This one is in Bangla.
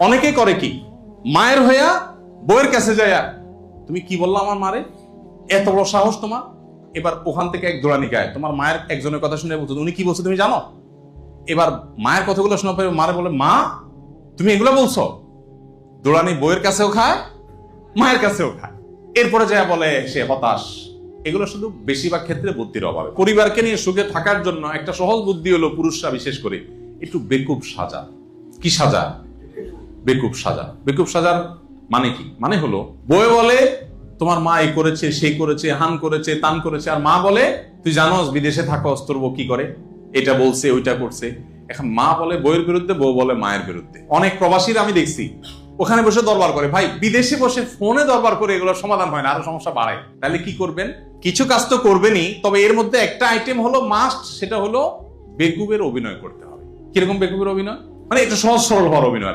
অনেকে করে কি, মায়ের হইয়া বউয়ের কাছে যায়, তুমি কি বললা আমার মারে, এত বড় সাহস তোমার। এবার ওখান থেকে এক দৌড়ানি গায়, তোমার মায়ের একজনের কথা শুনে বলছো, উনি কি বলছে তুমি জানো। এবার মায়ের কথাগুলো শোনা পরে মারে বলে, মা তুমি এগুলো বলছো। দৌড়ানি বউয়ের কাছেও খায়, মায়ের কাছেও খায়। এরপরে যায় বলে সে হতাশ। এগুলো শুধু বেশিরভাগ ক্ষেত্রে বুদ্ধির অভাবে। পরিবারকে নিয়ে সুখে থাকার জন্য একটা সহজ বুদ্ধি হলো, পুরুষরা বিশেষ করে একটু বেকুব সাজা। কি সাজা? বেকুব সাজা। বেকুব সাজার মানে কি? মানে হলো, বউয়ে বলে তোমার মা এই করেছে, সেই করেছে, হান করেছে, তান করেছে, আর মা বলে তুই জানোস বিদেশে থাকস, তোর বউ কি করে, এটা বলছে ওইটা করছে। এখন মা বলে বউয়ের বিরুদ্ধে, বউ বলে মায়ের বিরুদ্ধে। অনেক প্রবাসীরা আমি দেখছি ওখানে বসে দরবার করে। ভাই, বিদেশে বসে ফোনে দরবার করে এগুলো সমাধান হয় না, আরো সমস্যা বাড়ায়। তাহলে কি করবেন? কিছু কাজ তো করবেনই, তবে এর মধ্যে একটা আইটেম হলো মাস্ট, সেটা হলো বেকুবের অভিনয় করতে হবে। কিরকম বেকুবের অভিনয়? মানে একটু সহজ সরল হওয়ার অভিনয়।